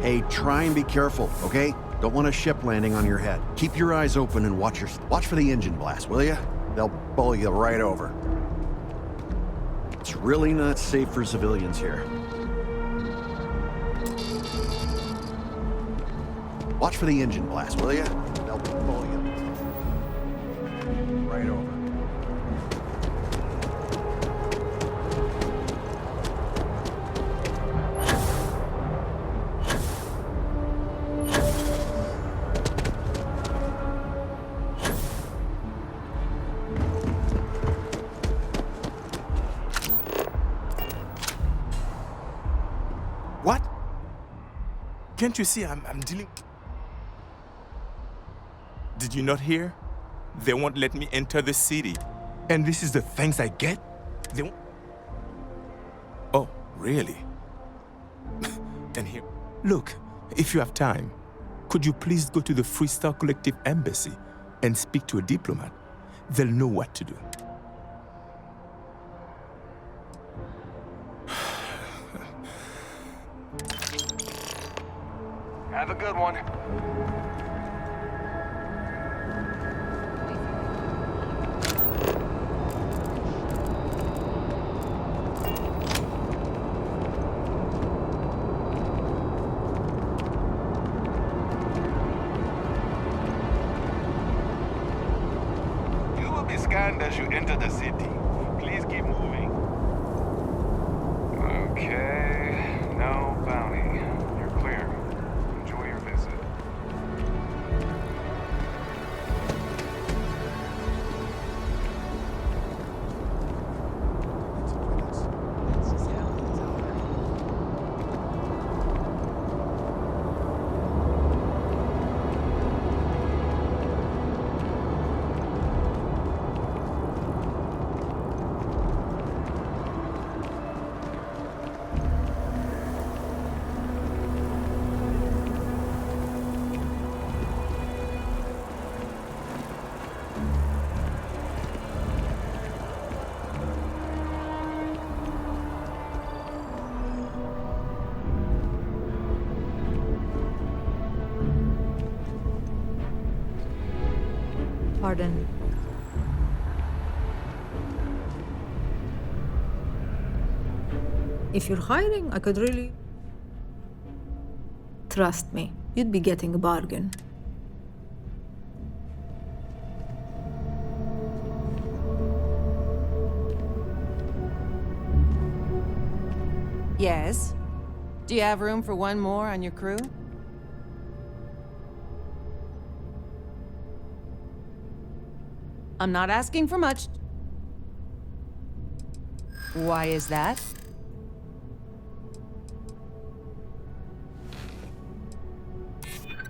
Hey, try and be careful, okay? Don't want a ship landing on your head. Keep your eyes open and watch for the engine blast, will ya? They'll bowl you right over. It's really not safe for civilians here. Watch for the engine blast, will ya? They'll bowl you right over. What? Can't you see I'm dealing... Did you not hear? They won't let me enter the city. And this is the thanks I get? They won't... Oh, really? And here... Look, if you have time, could you please go to the Freestar Collective Embassy and speak to a diplomat? They'll know what to do. Have a good one. You will be scanned as you enter the city. Please keep moving. Okay, no bounty. You're clear. Enjoy your visit. Pardon. If you're hiring, I could really... Trust me, you'd be getting a bargain. Yes? Do you have room for one more on your crew? I'm not asking for much. Why is that?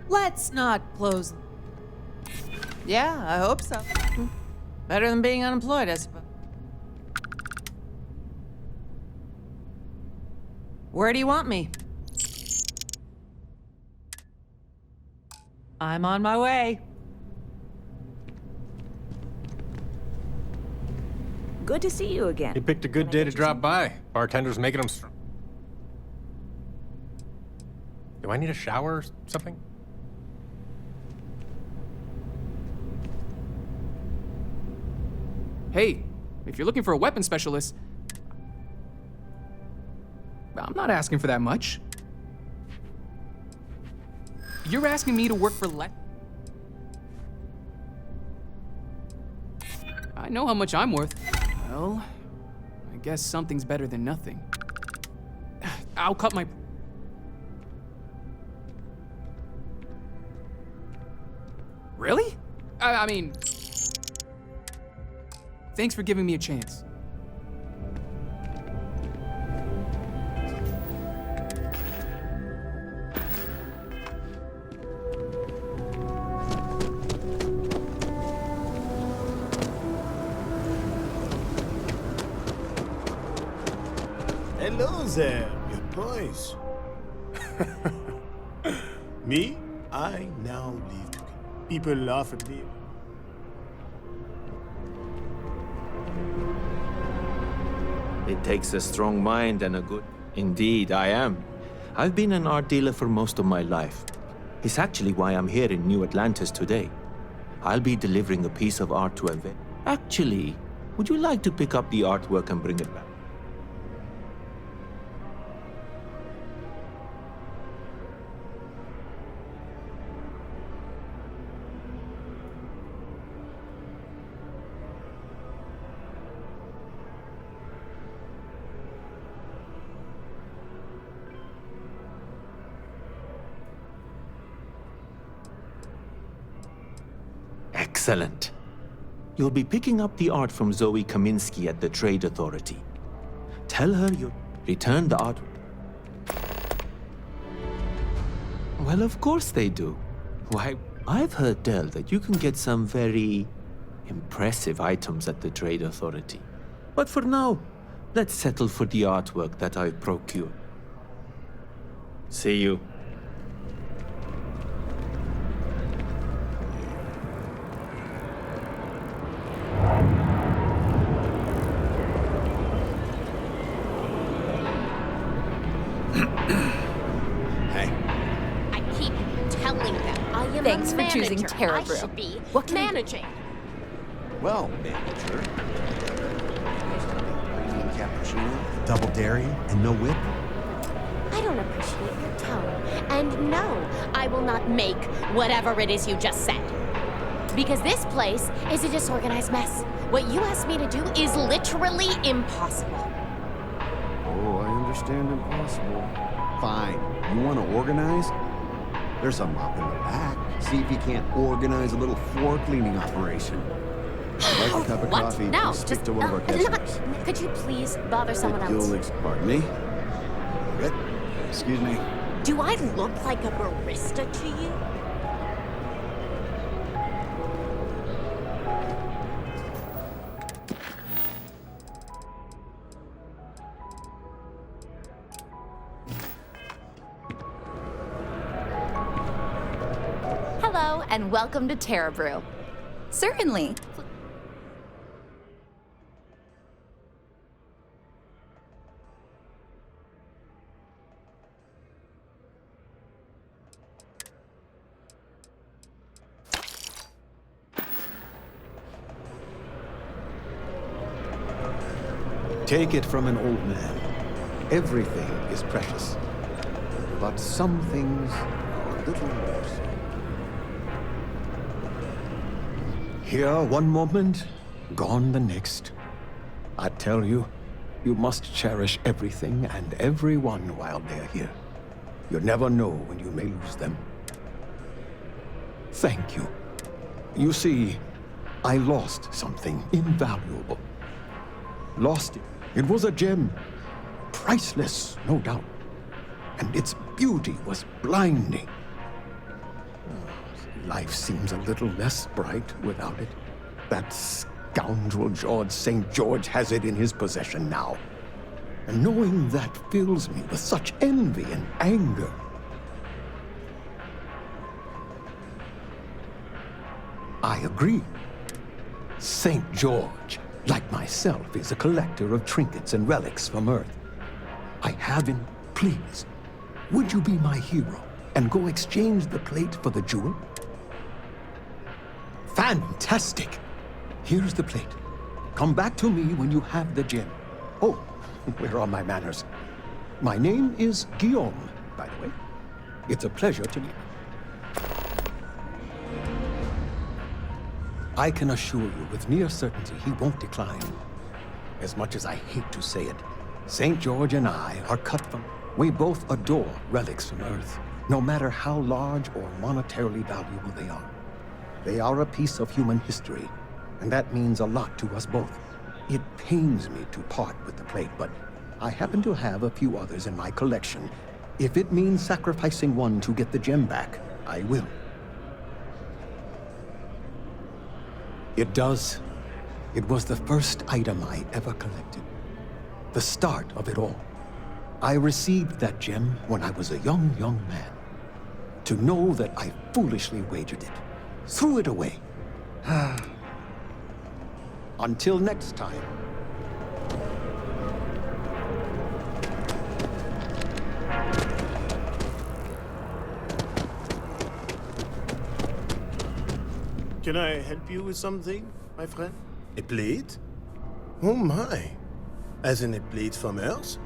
Let's not close. Yeah, I hope so. Better than being unemployed, I suppose. Where do you want me? I'm on my way. Good to see you again. You picked a good day to drop by. Bartender's making them... Do I need a shower or something? Hey, if you're looking for a weapon specialist, I'm not asking for that much. You're asking me to work for less. I know how much I'm worth. Well, I guess something's better than nothing. I'll cut my... Really? I mean... Thanks for giving me a chance. Hello there, good boys. Me? I now leave to people laugh at me. It takes a strong mind and a good... Indeed, I am. I've been an art dealer for most of my life. It's actually why I'm here in New Atlantis today. I'll be delivering a piece of art to a vet. Actually, would you like to pick up the artwork and bring it back? Excellent. You'll be picking up the art from Zoe Kaminsky at the Trade Authority. Tell her you'll return the art. Well, of course they do. Why, I've heard tell that you can get some very impressive items at the Trade Authority. But for now, let's settle for the artwork that I've procured. See you. Thanks for choosing Terra I Brew. should be What can I do? managing. Well, manager. Premium cappuccino, double dairy, and no whip. I don't appreciate your tone. And no, I will not make whatever it is you just said. Because this place is a disorganized mess. What you asked me to do is literally impossible. Oh, I understand impossible. Fine. You want to organize? There's a mop in the back. See if you can't organize a little floor cleaning operation. I'd like a cup of What? coffee. No, Please speak just to one of our customers. Could you please bother someone else? Pardon me? Good. Excuse me. Do I look like a barista to you? Hello, and welcome to Terra Brew. Certainly. Take it from an old man. Everything is precious. But some things are a little more so. Here one moment, gone the next. I tell you, you must cherish everything and everyone while they're here. You never know when you may lose them. Thank you. You see, I lost something invaluable. Lost it. It was a gem. Priceless, no doubt. And its beauty was blinding. Life seems a little less bright without it. That scoundrel George St. George has it in his possession now. And knowing that fills me with such envy and anger. I agree. St. George, like myself, is a collector of trinkets and relics from Earth. I have him. Please, would you be my hero and go exchange the plate for the jewel? Fantastic! Here's the plate. Come back to me when you have the gem. Oh, where are my manners? My name is Guillaume, by the way. It's a pleasure to meet you. I can assure you with near certainty he won't decline. As much as I hate to say it, St. George and I are cut from... We both adore relics from Earth, no matter how large or monetarily valuable they are. They are a piece of human history, and that means a lot to us both. It pains me to part with the plate, but I happen to have a few others in my collection. If it means sacrificing one to get the gem back, I will. It does. It was the first item I ever collected. The start of it all. I received that gem when I was a young man. To know that I foolishly wagered it. Threw it away. Until next time. Can I help you with something, my friend? A plate? Oh my. As in a plate from Earth?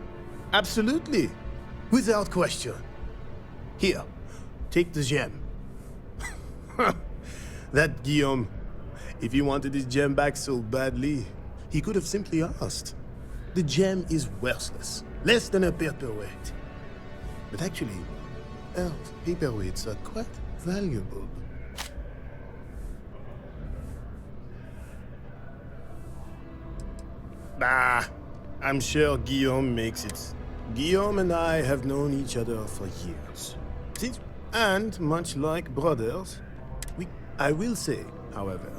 Absolutely. Without question. Here, take the gem. That Guillaume. If he wanted his gem back so badly, he could have simply asked. The gem is worthless. Less than a paperweight. But actually, Earth paperweights are quite valuable. Bah, I'm sure Guillaume makes it. Guillaume and I have known each other for years. And much like brothers, I will say, however...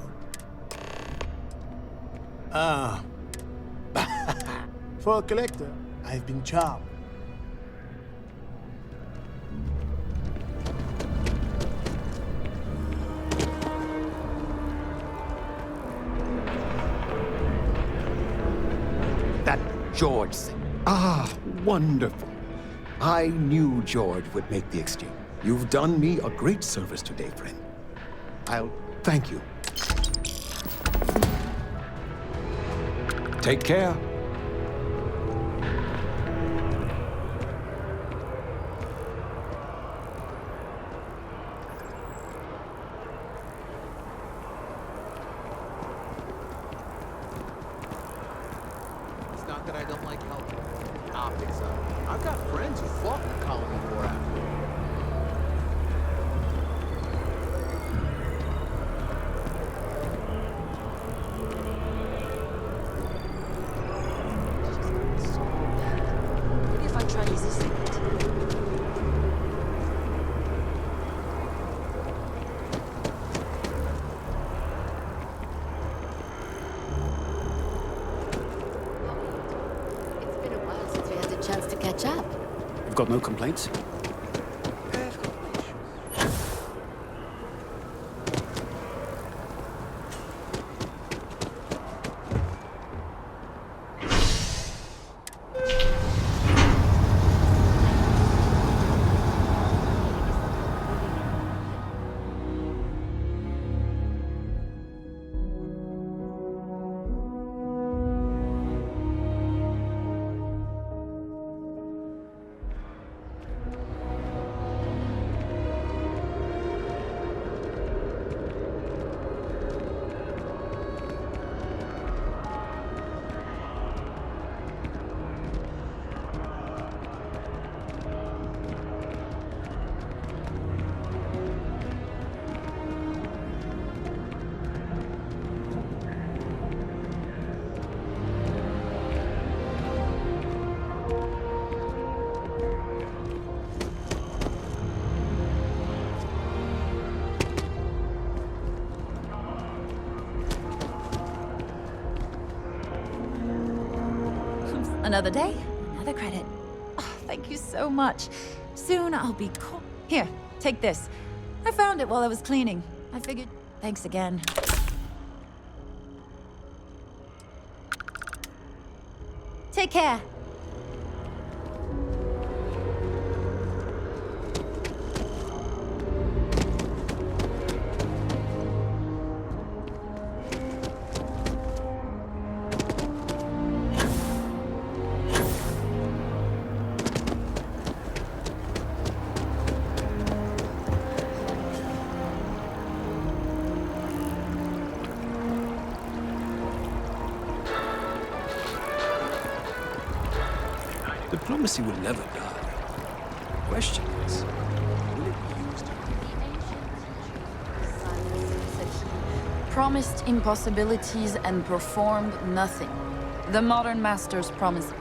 Ah. For a collector, I've been charmed. That George thing. Ah, wonderful. I knew George would make the exchange. You've done me a great service today, friend. I'll thank you. Take care. It's not that I don't like helping. Optics up. I've got friends who fought in the colony war after. Maybe if I try resisting it. It's been a while since we had the chance to catch up. You've got no complaints? Another day, another credit. Oh, thank you so much. Soon I'll be cool. Here, take this. I found it while I was cleaning. I figured, thanks again. Take care. Diplomacy will never die. The question is, will it be used? Promised impossibilities and performed nothing. The modern masters promise.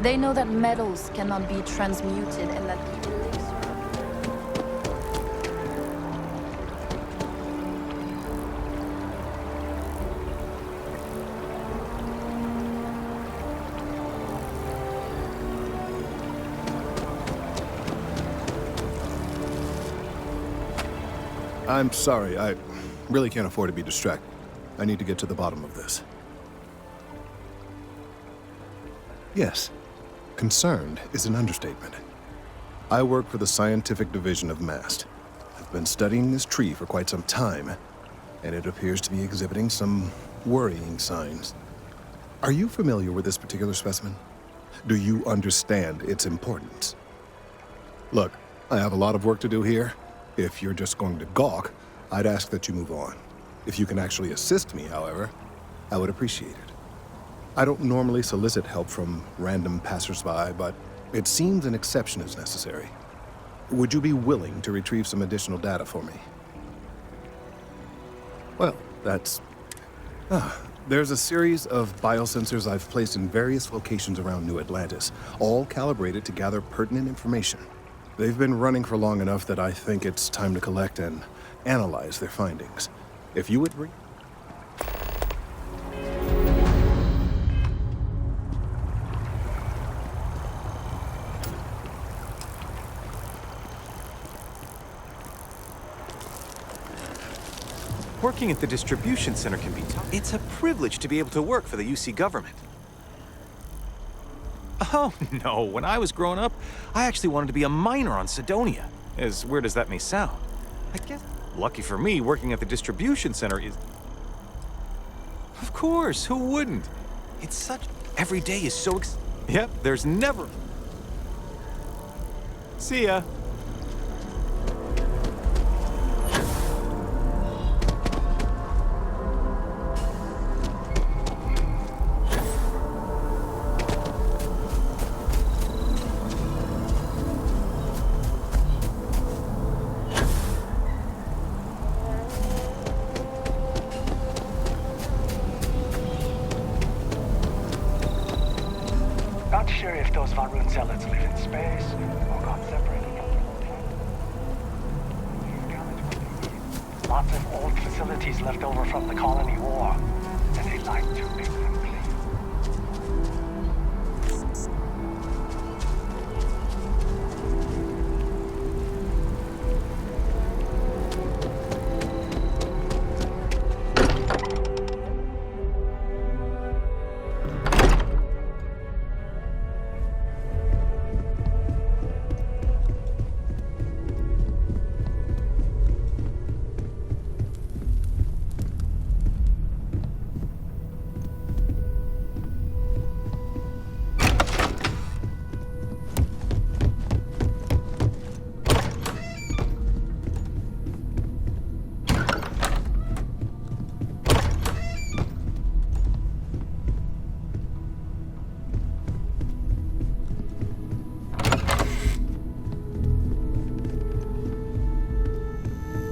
They know that metals cannot be transmuted and that the elixir... I'm sorry, I really can't afford to be distracted. I need to get to the bottom of this. Yes, concerned is an understatement. I work for the scientific division of MAST. I've Been studying this tree for quite some time, and it appears to be exhibiting some worrying signs. Are you familiar with this particular specimen? Do you understand its importance? Look, I have a lot of work to do here. If you're just going to gawk, I'd ask that you move on. If you can actually assist me, however, I would appreciate it. I don't normally solicit help from random passersby, but it seems an exception is necessary. Would you be willing to retrieve some additional data for me? Well, that's... There's a series of biosensors I've placed in various locations around New Atlantis, all calibrated to gather pertinent information. They've been running for long enough that I think it's time to collect and analyze their findings. If you would... Working at the distribution center can be tough. It's a privilege to be able to work for the UC government. Oh, no. When I was growing up, I actually wanted to be a miner on Sidonia. As weird as that may sound. I guess, lucky for me, working at the distribution center is... Of course, who wouldn't? It's such... Every day is so Yep, there's never... See ya. Not sure if those Varun zealots live in space or got separated from the whole Lots of old facilities left over from the colony war, and they like to make them clean.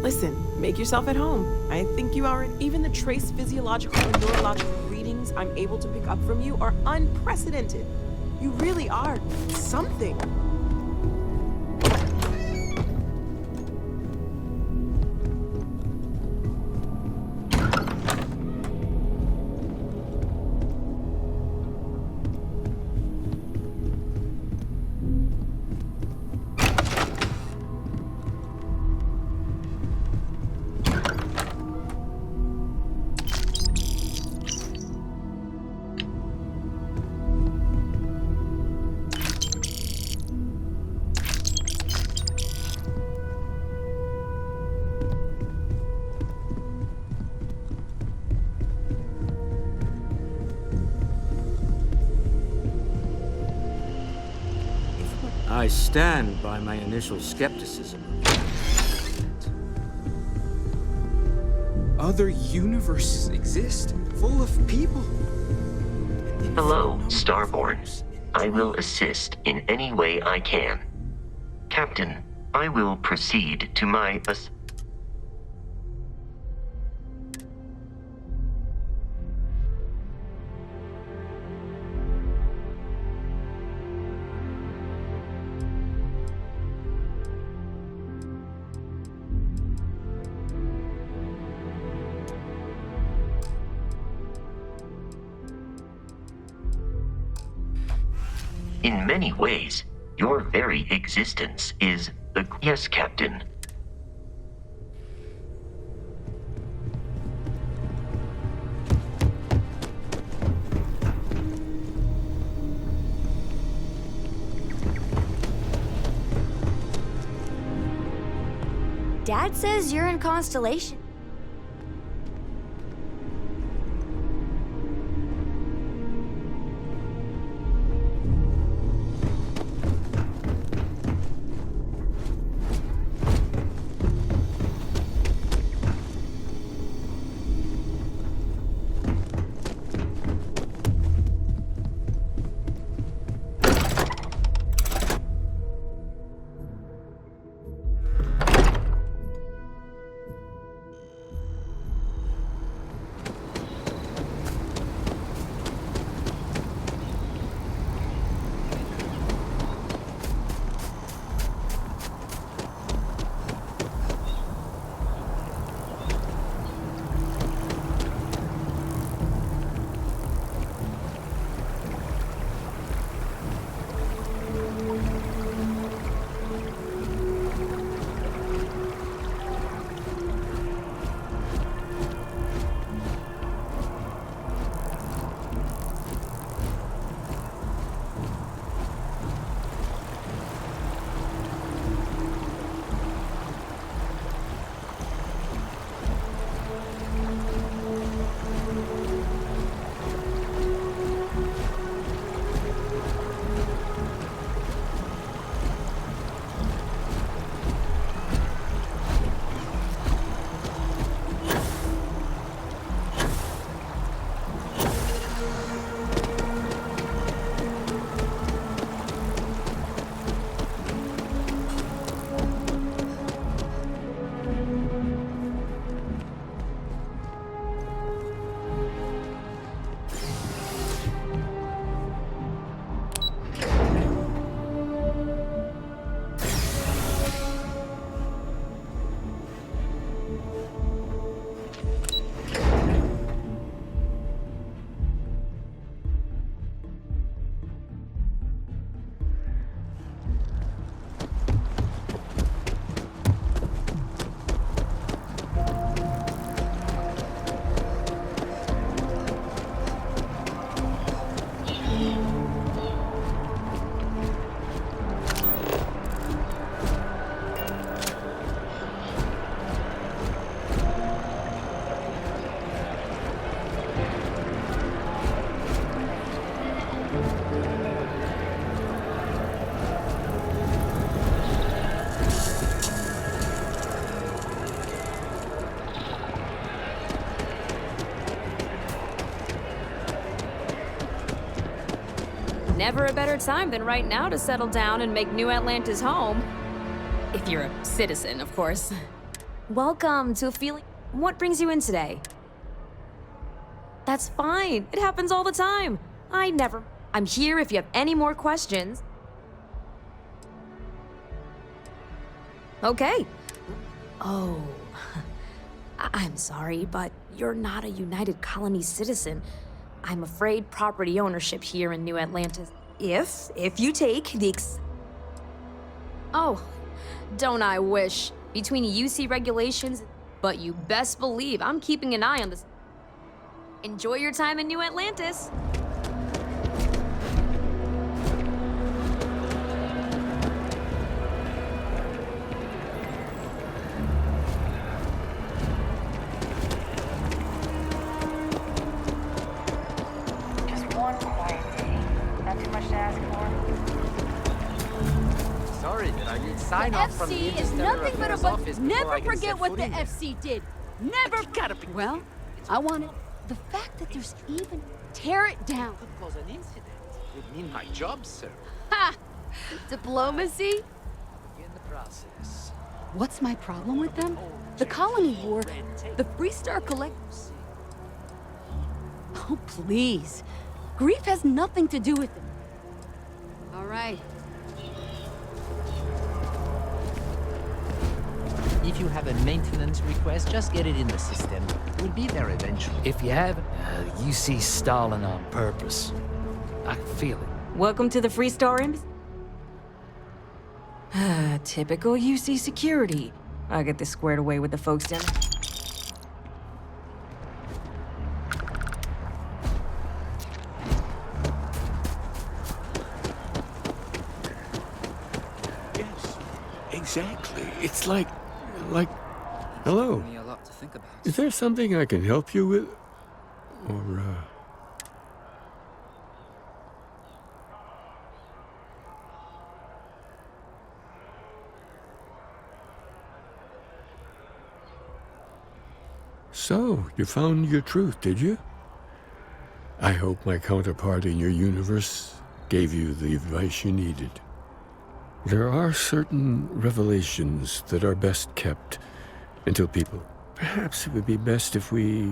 Listen, make yourself at home. I think you are. Even the trace physiological and neurological readings I'm able to pick up from you are unprecedented. You really are something. I stand by my initial skepticism. Other universes exist, full of people. Hello, Starborn. I will assist in any way I can. Captain, I will proceed to my In many ways, your very existence is the... Yes, Captain. Dad says you're in Constellation. Never a better time than right now to settle down and make New Atlantis home. If you're a citizen, of course. Welcome to a feeling... What brings you in today? That's fine. It happens all the time. I'm here if you have any more questions. Okay. Oh. I'm sorry, but you're not a United Colony citizen. I'm afraid property ownership here in New Atlantis. If you take the Oh, don't I wish. Between UC regulations, but you best believe I'm keeping an eye on this. Enjoy your time in New Atlantis. One quiet day. Not too much to ask for. Sorry, but I need sign-off from the FC is Interstellar nothing but a Affairs but office before never I can forget set what foot the in there. FC did. Never. Well, I wanted the fact that there's even tear it down. Could cause an incident. Would mean my job, sir. Ha! Diplomacy? In the process. What's my problem with them? The Colony War, the Freestar Collect. Oh, please. Grief has nothing to do with it. All right. If you have a maintenance request, just get it in the system. We'll be there eventually. If you haven't, you see Stalin on purpose. I can feel it. Welcome to the Freestar Imps. Typical UC security. I'll get this squared away with the folks down. Yes, exactly. It's like Hello. Me a lot to think about. Is there something I can help you with? Or, So, you found your truth, did you? I hope my counterpart in your universe gave you the advice you needed. There are certain revelations that are best kept until people... Perhaps it would be best if we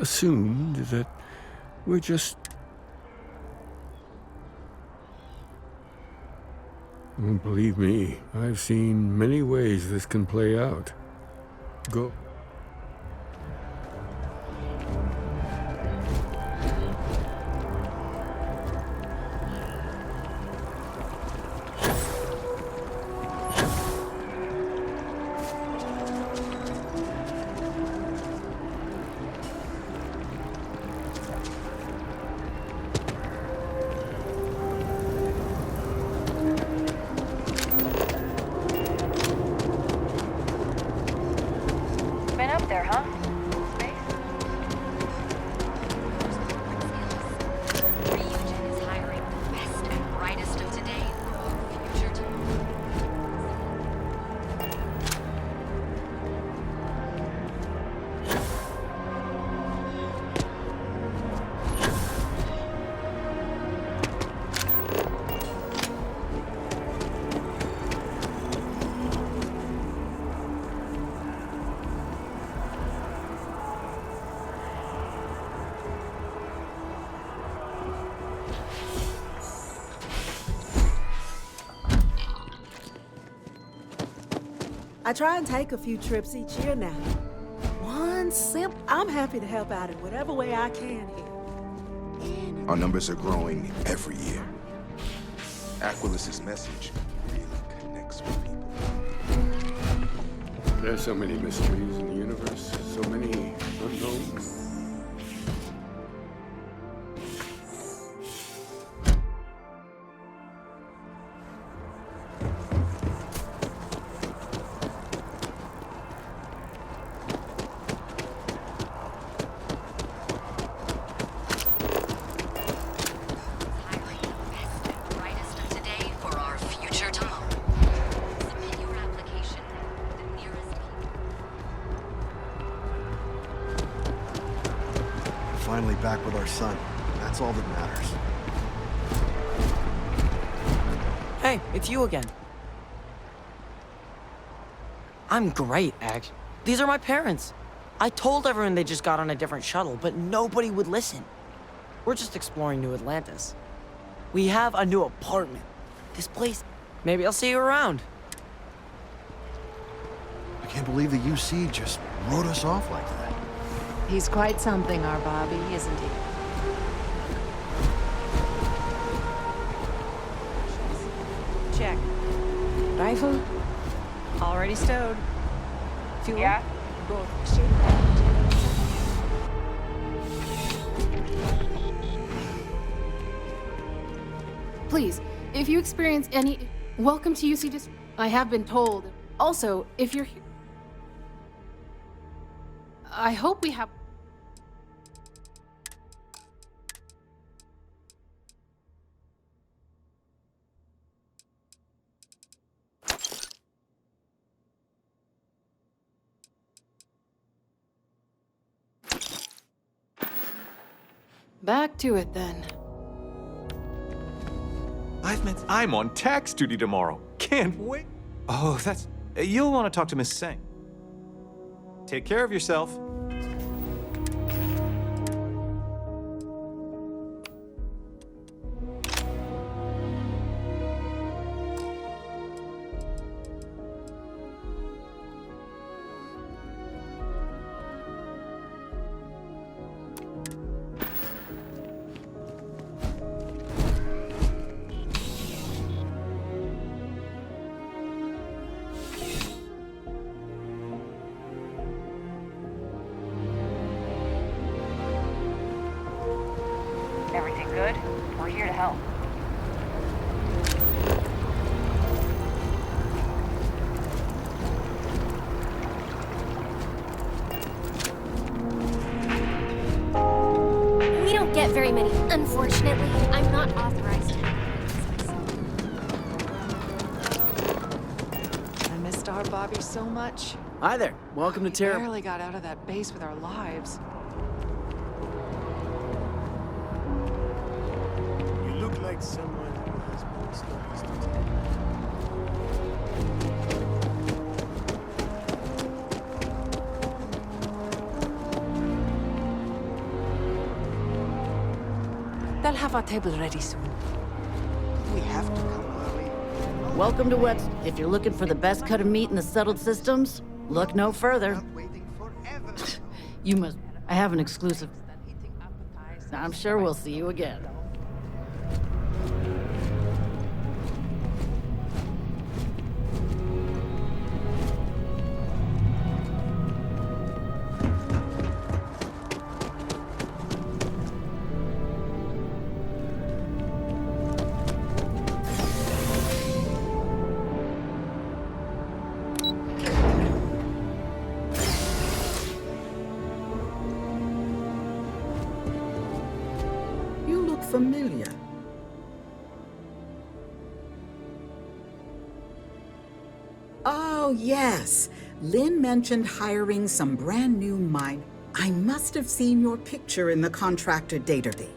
assumed that we're just... Believe me, I've seen many ways this can play out. Go. Been up there, huh? I try and take a few trips each year now. I'm happy to help out in whatever way I can here. Our numbers are growing every year. Aquilis's message really connects with people. There's so many mysteries in the universe, so many unknowns. Finally back with our son. That's all that matters. Hey, it's you again. I'm great, actually. These are my parents. I told everyone they just got on a different shuttle, but nobody would listen. We're just exploring New Atlantis. We have a new apartment. This place, maybe I'll see you around. I can't believe the UC just wrote us off like that. He's quite something, our Bobby, isn't he? Check. Rifle? Already stowed. Fuel? Yeah? Both. Please, if you experience any... Welcome to UC District. I have been told. Also, if you're here... I hope we have... Back to it, then. I'm on tax duty tomorrow. Can't wait. Oh, that's... You'll want to talk to Miss Singh. Take care of yourself. Everything good? We're here to help. Bobby so much. Hi there. Welcome to Terra. Barely got out of that base with our lives. You look like someone who has more stories to tell. They'll have our table ready soon. We have to come early. Welcome to West. If you're looking for the best cut of meat in the settled systems, look no further. You must. I have an exclusive. I'm sure we'll see you again. Familiar. Oh, yes. Lynn mentioned hiring some brand new mine. I must have seen your picture in the contractor database.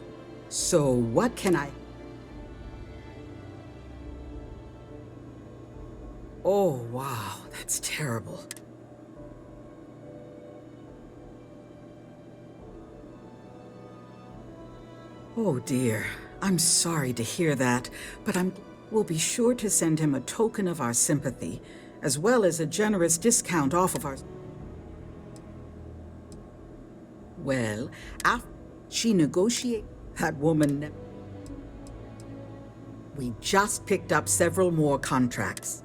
So what can I... Oh, wow. That's terrible. Oh dear, I'm sorry to hear that, but we'll be sure to send him a token of our sympathy, as well as a generous discount off of our... Well, after she negotiated, that woman... We just picked up several more contracts.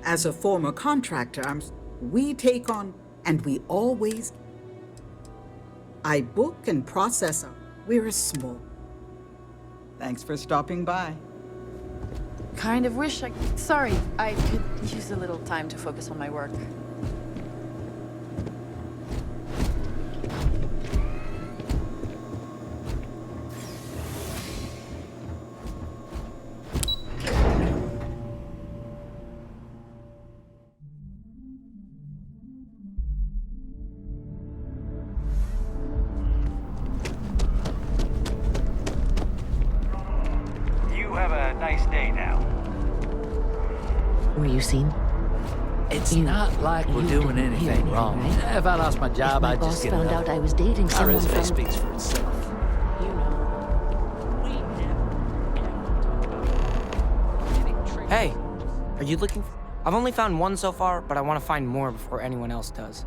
As a former contractor, we take on, and we always... I book and process them. We're a small. Thanks for stopping by. Kind of wish I... Sorry, I could use a little time to focus on my work. Were you seen? It's not like we're doing anything wrong. Right? If I lost my job, My I'd boss just get found another out I was dating one. My someone resume from... speaks for itself. Hey, are you looking? I've only found one so far, but I want to find more before anyone else does.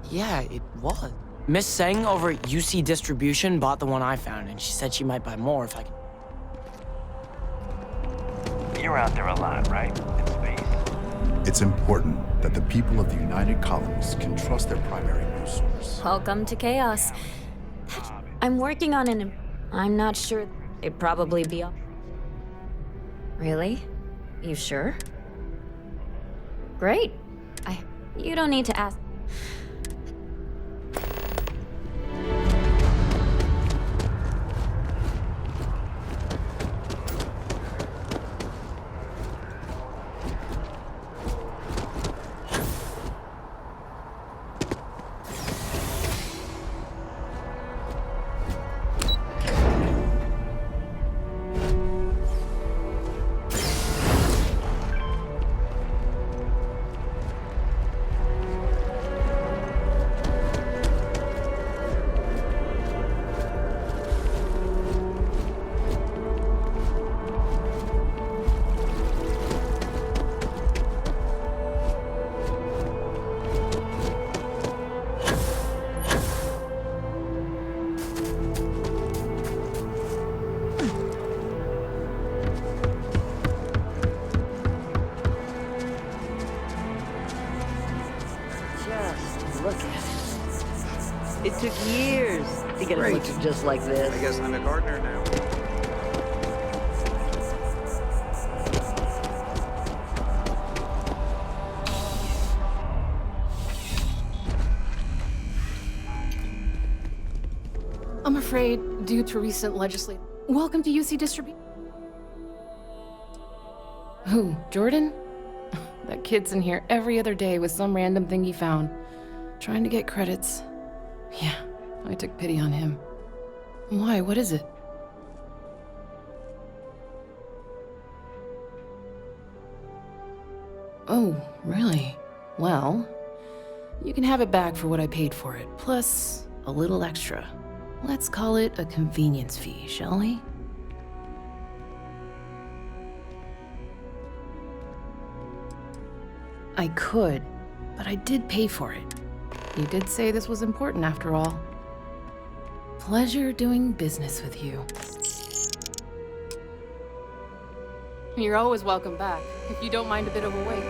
Yeah, it was. Miss Seng over at UC Distribution bought the one I found, and she said she might buy more if I can. You're out there a lot, right? In space. It's important that the people of the United Colonies can trust their primary news source. Welcome to chaos. I'm working on an... I'm not sure. It'd probably be... Really? You sure? Great. You don't need to ask... Look at it. It took years to get it looking just like this. I guess I'm a gardener now. I'm afraid, due to recent legislation. Welcome to UC Distribution. Who, Jordan? That kid's in here every other day with some random thing he found, trying to get credits. Yeah, I took pity on him. Why, what is it? Oh, really? Well, you can have it back for what I paid for it, plus a little extra. Let's call it a convenience fee, shall we? I could, but I did pay for it. You did say this was important after all. Pleasure doing business with you. You're always welcome back, if you don't mind a bit of a wait.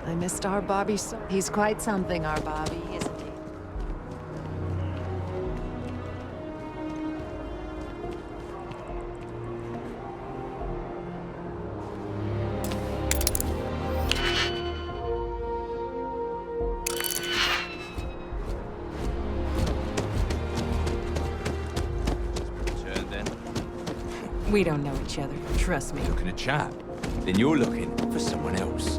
I missed our Bobby so. He's quite something, our Bobby, isn't he? Turn then. We don't know each other, trust me. Looking a chap. Then you're looking for someone else.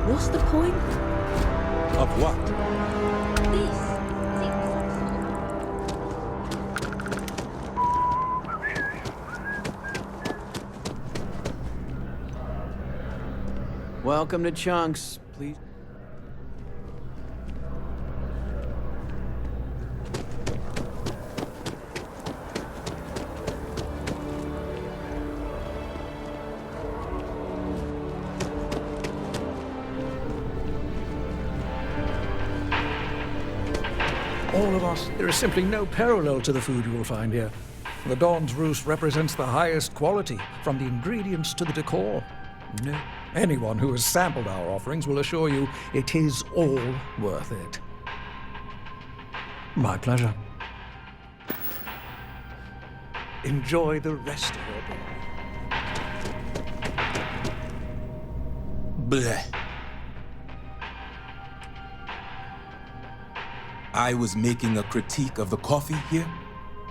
What's the point? Of what? Welcome to Chunks, please. All of us. There is simply no parallel to the food you will find here. The Dawn's Roost represents the highest quality, from the ingredients to the decor. No. Anyone who has sampled our offerings will assure you it is all worth it. My pleasure. Enjoy the rest of your day. Bleh. I was making a critique of the coffee here.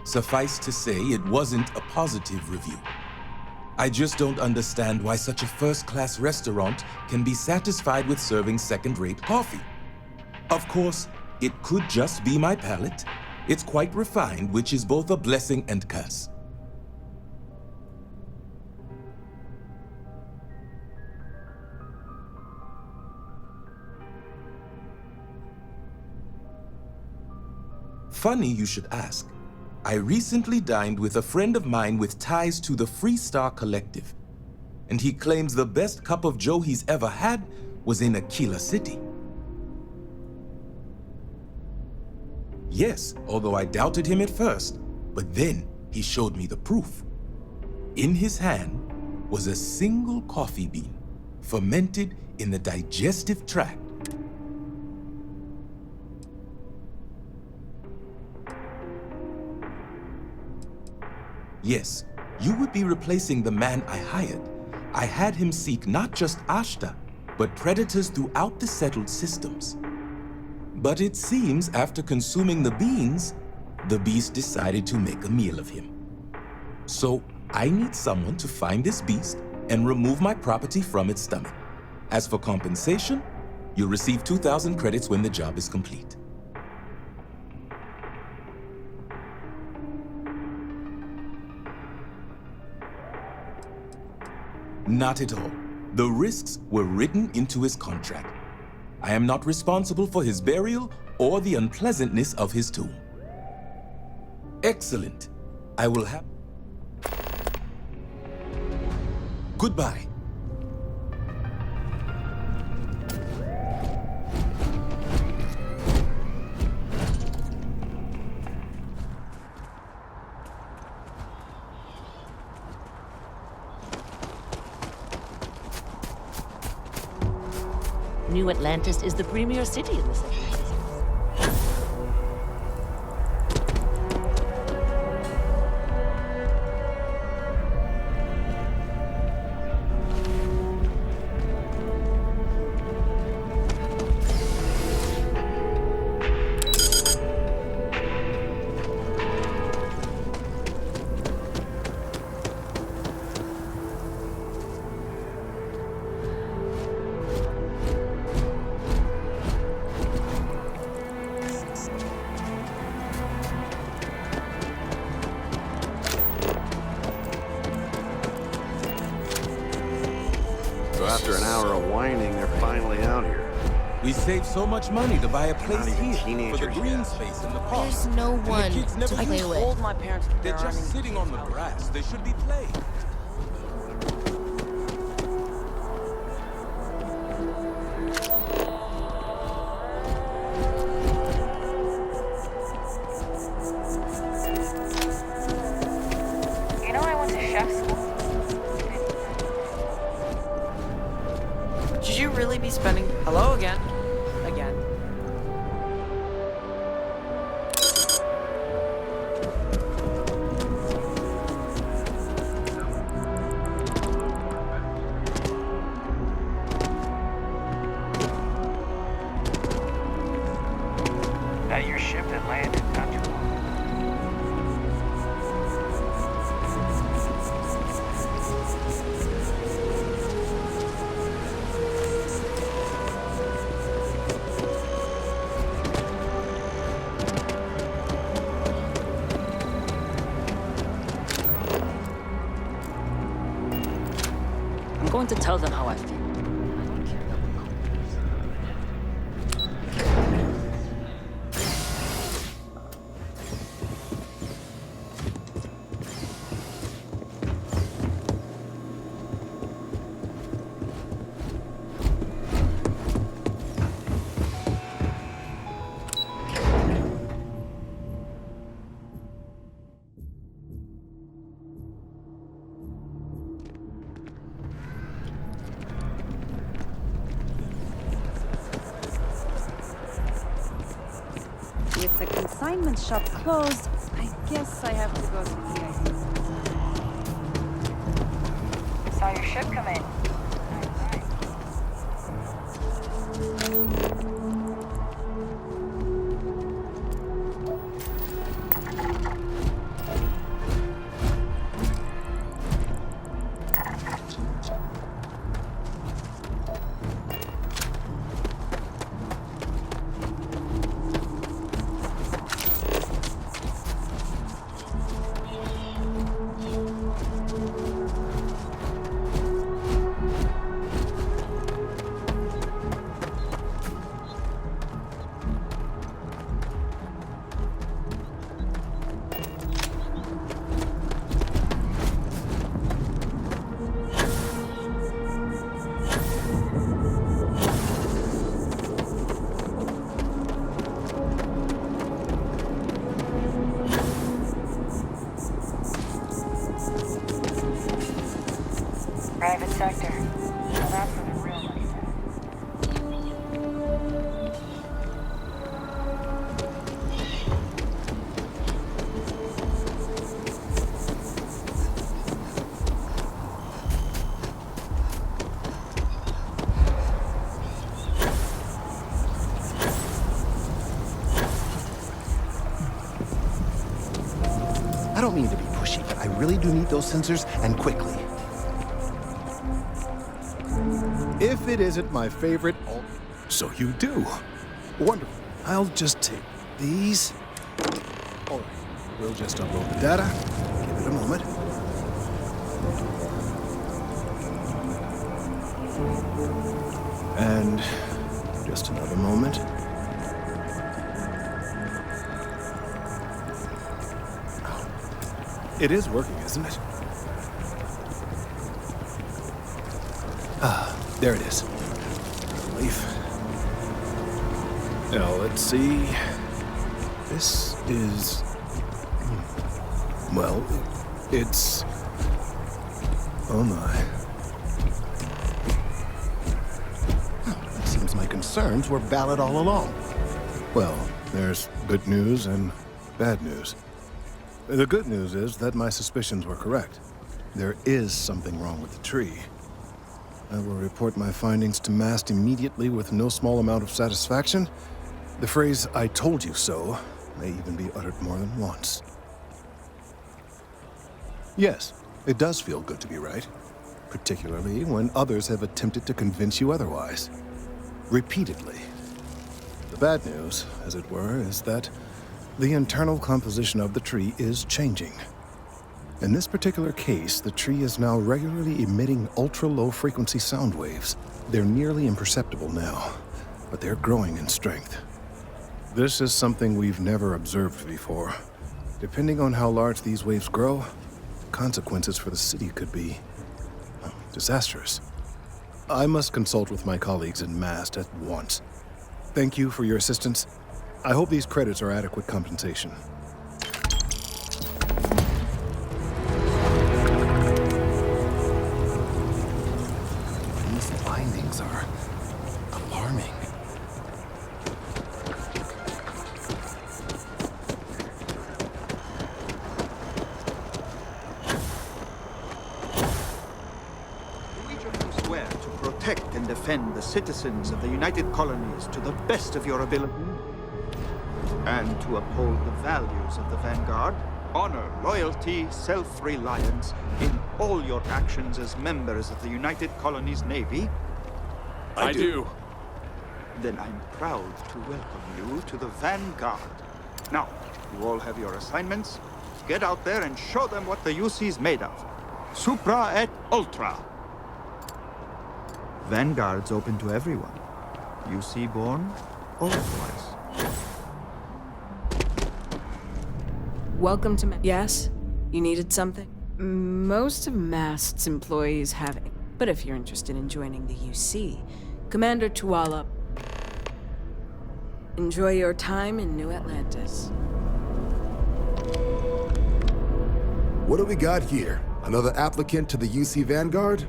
Suffice to say, it wasn't a positive review. I just don't understand why such a first-class restaurant can be satisfied with serving second-rate coffee. Of course, it could just be my palate. It's quite refined, which is both a blessing and curse. Funny you should ask. I recently dined with a friend of mine with ties to the Freestar Collective. and he claims the best cup of joe he's ever had was in Aquila City. Yes, although I doubted him at first, but then he showed me the proof. In his hand was a single coffee bean, fermented in the digestive tract. Yes, you would be replacing the man I hired. I had him seek not just Ashta, but predators throughout the settled systems. But it seems after consuming the beans, the beast decided to make a meal of him. So I need someone to find this beast and remove my property from its stomach. As for compensation, you'll receive 2,000 credits when the job is complete. Not at all. The risks were written into his contract. I am not responsible for his burial or the unpleasantness of his tomb. Excellent. I will have... Goodbye. New Atlantis is the premier city in the city. So after an hour of whining, they're finally out here. We saved so much money to buy a place here for the teenagers green yet. space in the park. There's no And the one kids never to play even with. told My parents They're just sitting on the grass. They should be playing. You know I went to chef school. Should you really be spending... Hello again? Again. That your ship that landed not too long. I'm going to tell them how I feel. With the consignment shop closed, I guess I have to go to the Saw your ship come in. Private sector. Now that's where the real money's at. I don't mean to be pushy, but I really do need those sensors, and quickly. If it isn't my favorite, so you do. Wonderful. I'll just take these. All right, we'll just upload the data. Give it a moment. And just another moment. It is working, isn't it? Ah, there it is. Relief. Now, let's see. This is... well, it's... oh my. It seems my concerns were valid all along. Well, there's good news and bad news. The good news is that my suspicions were correct. There is something wrong with the tree. I will report my findings to MAST immediately with no small amount of satisfaction. The phrase, "I told you so," may even be uttered more than once. Yes, it does feel good to be right, particularly when others have attempted to convince you otherwise. Repeatedly. The bad news, as it were, is that the internal composition of the tree is changing. In this particular case, the tree is now regularly emitting ultra-low frequency sound waves. They're nearly imperceptible now, but they're growing in strength. This is something we've never observed before. Depending on how large these waves grow, consequences for the city could be disastrous. I must consult with my colleagues in MAST at once. Thank you for your assistance. I hope these credits are adequate compensation. These findings are alarming. Swear to protect and defend the citizens of the United Colonies to the best of your ability, and to uphold the values of the Vanguard, honor, loyalty, self-reliance in all your actions as members of the United Colonies Navy? I do. Then I'm proud to welcome you to the Vanguard. Now, you all have your assignments. Get out there and show them what the UC's made of. Supra et Ultra. Vanguard's open to everyone. UC born or otherwise. Welcome to Yes? You needed something? Most of MAST's employees have it, but if you're interested in joining the UC, Commander Tuala, enjoy your time in New Atlantis. What do we got here? Another applicant to the UC Vanguard?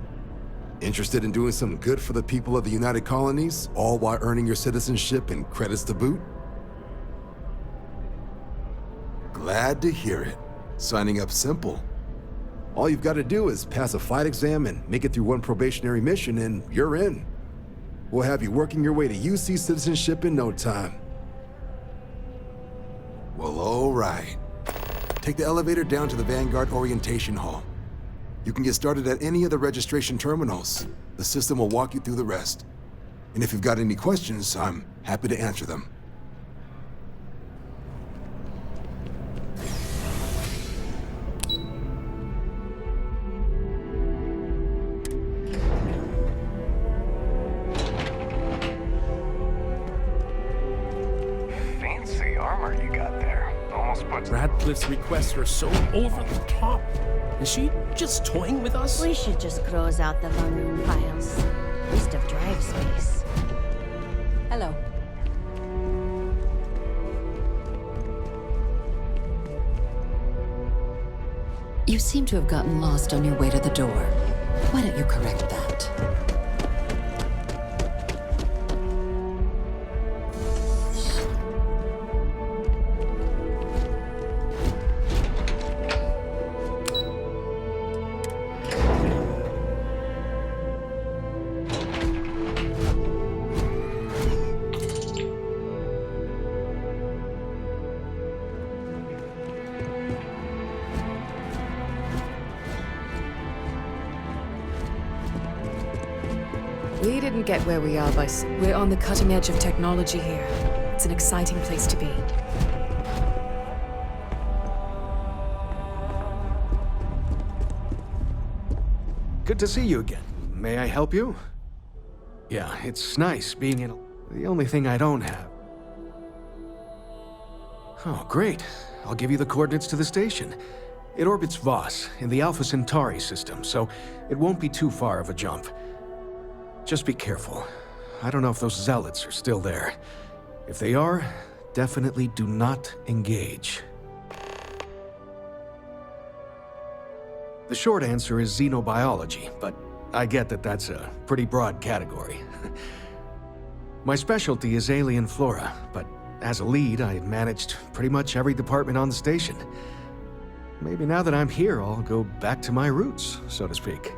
Interested in doing something good for the people of the United Colonies, all while earning your citizenship and credits to boot? Glad to hear it. Signing up simple. All you've got to do is pass a flight exam and make it through one probationary mission and you're in. We'll have you working your way to UC citizenship in no time. Well, all right. Take the elevator down to the Vanguard Orientation Hall. You can get started at any of the registration terminals. The system will walk you through the rest. And if you've got any questions, I'm happy to answer them. Fancy armor you got there. Almost puts... Radcliffe's requests are so over the top. Is she just toying with us? We should just close out the maroon piles. Waste of drive space. Hello. You seem to have gotten lost on your way to the door. Why don't you correct that? We didn't get where we are by... We're on the cutting edge of technology here. It's an exciting place to be. Good to see you again. May I help you? Yeah, it's nice being in the only thing I don't have. Oh, great. I'll give you the coordinates to the station. It orbits Voss in the Alpha Centauri system, so it won't be too far of a jump. Just be careful. I don't know if those zealots are still there. If they are, definitely do not engage. The short answer is xenobiology, but I get that that's a pretty broad category. My specialty is alien flora, but as a lead, I managed pretty much every department on the station. Maybe now that I'm here, I'll go back to my roots, so to speak.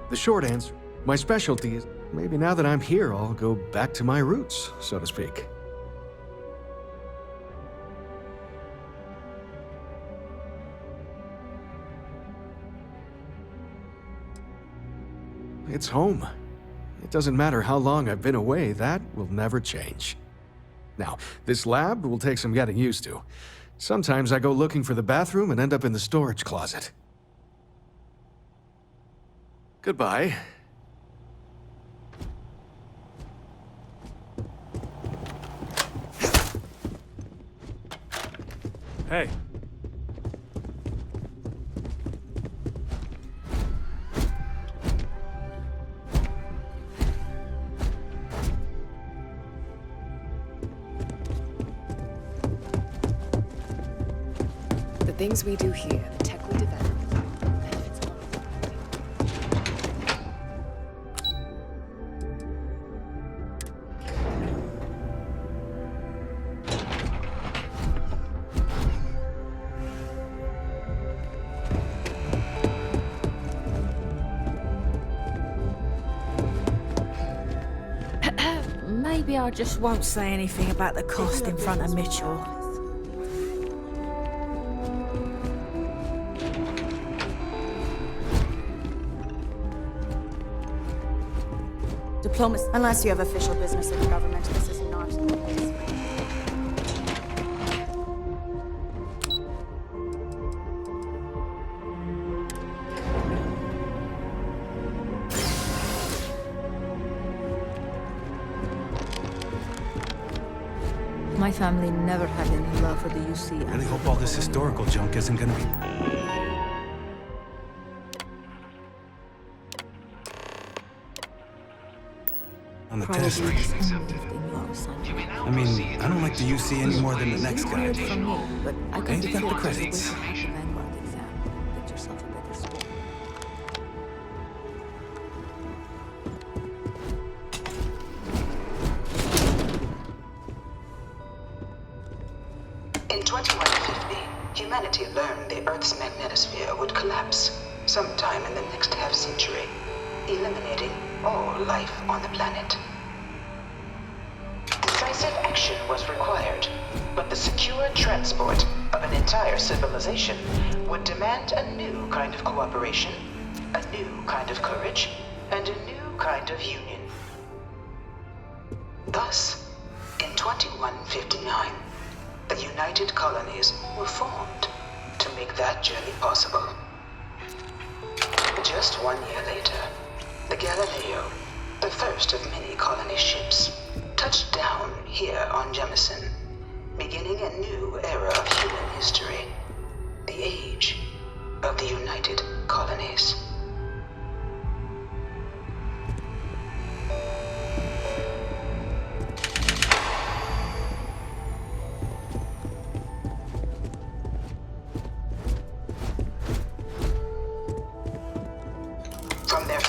The short answer, my specialty is, maybe now that I'm here, I'll go back to my roots, so to speak. It's home. It doesn't matter how long I've been away, that will never change. Now, this lab will take some getting used to. Sometimes I go looking for the bathroom and end up in the storage closet. Goodbye. Hey. The things we do here, the tech we develop, benefits all of Maybe I just won't say anything about the cost in front of Mitchell. Diplomacy. Unless you have official business in the government, this is not the place. My family never had any love for the UC. Really hope all this historical junk isn't gonna be... on the test. I mean, I don't like the UC any more than the next guy. And you got the credits. In 2150, humanity learned the Earth's magnetosphere would collapse sometime in the next half-century, eliminating all life on the planet. Decisive action was required, but the secure transport of an entire civilization would demand a new kind of cooperation, a new kind of courage, and a new kind of union. Thus, in 2159, the United Colonies were formed to make that journey possible. Just 1 year later, the Galileo, the first of many colony ships, touched down here on Jemison, beginning a new era of human history, the age of the United Colonies.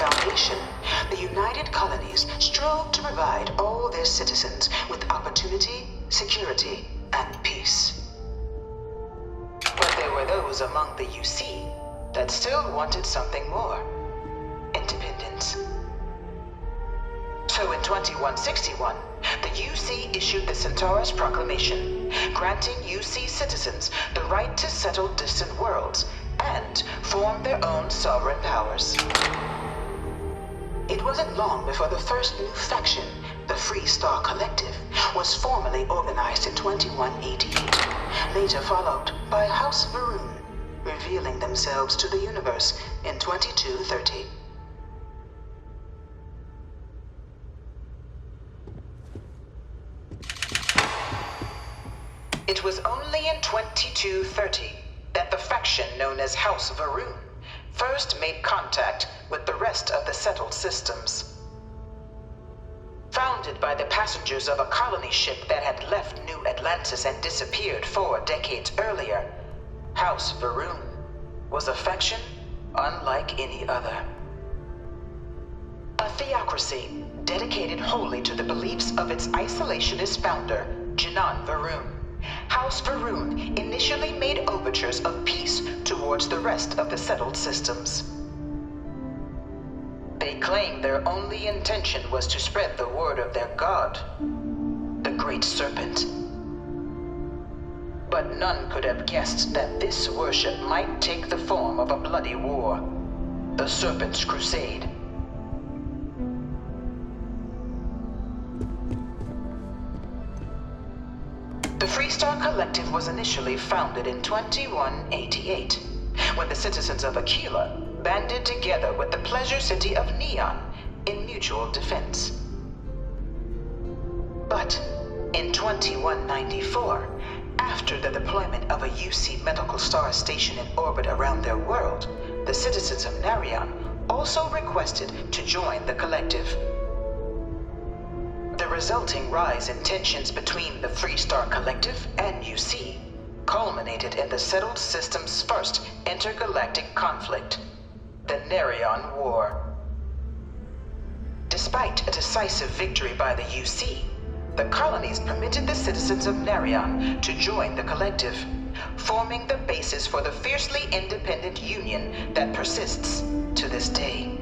foundation, the United Colonies strove to provide all their citizens with opportunity, security, and peace. But there were those among the UC that still wanted something more: independence. So in 2161, the UC issued the Centaurus Proclamation, granting UC citizens the right to settle distant worlds and form their own sovereign powers. It wasn't long before the first new faction, the Free Star Collective, was formally organized in 2188, later followed by House Varun, revealing themselves to the universe in 2230. It was only in 2230 that the faction known as House Varun first made contact with the rest of the settled systems. Founded by the passengers of a colony ship that had left New Atlantis and disappeared 4 decades earlier, House Varun was a faction unlike any other. A theocracy dedicated wholly to the beliefs of its isolationist founder, Janan Varun. House Varun initially made overtures of peace towards the rest of the settled systems. They claimed their only intention was to spread the word of their god, the Great Serpent. But none could have guessed that this worship might take the form of a bloody war, the Serpent's Crusade. The Freestar Collective was initially founded in 2188, when the citizens of Aquila banded together with the pleasure city of Neon in mutual defense. But in 2194, after the deployment of a UC medical star station in orbit around their world, the citizens of Narion also requested to join the collective. The resulting rise in tensions between the Freestar Collective and UC culminated in the settled system's first intergalactic conflict, the Narion War. Despite a decisive victory by the UC, the colonies permitted the citizens of Narion to join the collective, forming the basis for the fiercely independent union that persists to this day.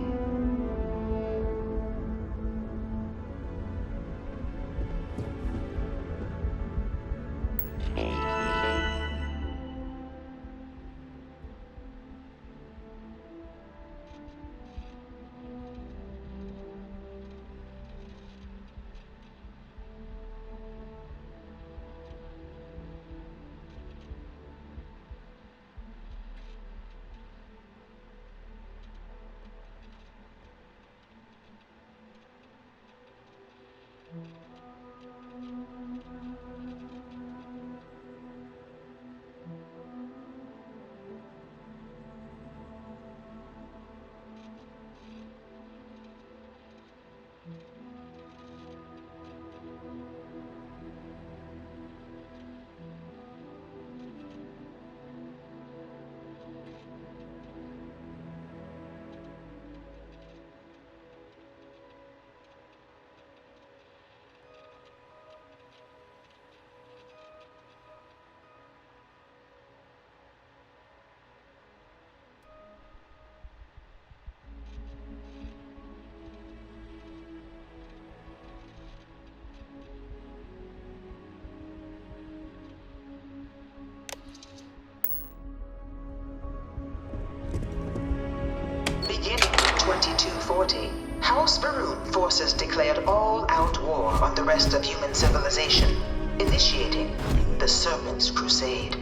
Beginning in 2240, House Varun forces declared all-out war on the rest of human civilization, initiating the Serpent's Crusade.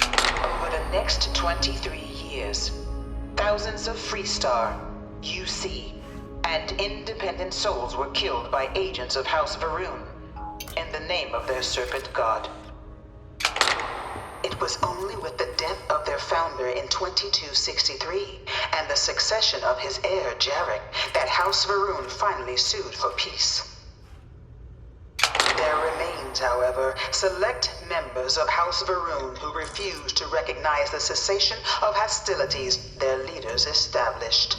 Over the next 23 years, thousands of Freestar, UC, and independent souls were killed by agents of House Varun in the name of their serpent god. It was only with the death of their founder in 2263 and the succession of his heir, Jarek, that House Varun finally sued for peace. There remains, however, select members of House Varun who refuse to recognize the cessation of hostilities their leaders established.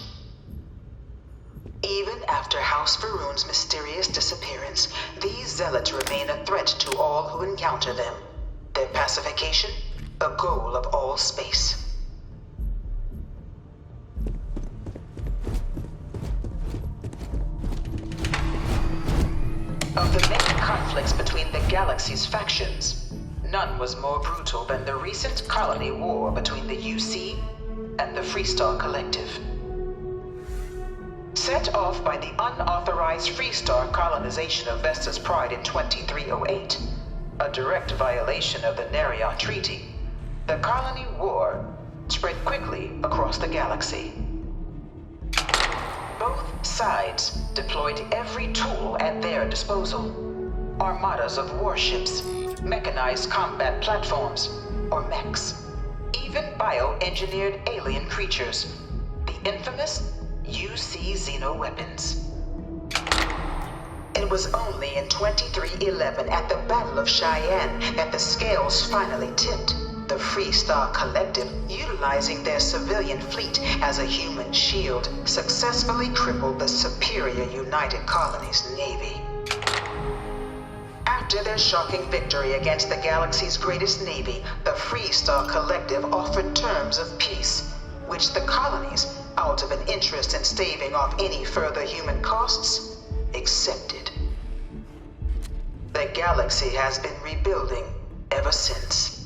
Even after House Faroon's mysterious disappearance, these zealots remain a threat to all who encounter them. Their pacification, a goal of all space. Of the many conflicts between the galaxy's factions, none was more brutal than the recent colony war between the UC and the Freestar Collective. Set off by the unauthorized Freestar colonization of Vesta's Pride in 2308, a direct violation of the Nerion Treaty, the colony war spread quickly across the galaxy. Both sides deployed every tool at their disposal. Armadas of warships, mechanized combat platforms, or mechs. Even bioengineered alien creatures. The infamous UC xeno-weapons. It was only in 2311 at the Battle of Cheyenne that the scales finally tipped. The Freestar Collective, utilizing their civilian fleet as a human shield, successfully crippled the superior United Colonies Navy. After their shocking victory against the galaxy's greatest navy, the Freestar Collective offered terms of peace, which the colonies, out of an interest in staving off any further human costs, accepted. The galaxy has been rebuilding ever since.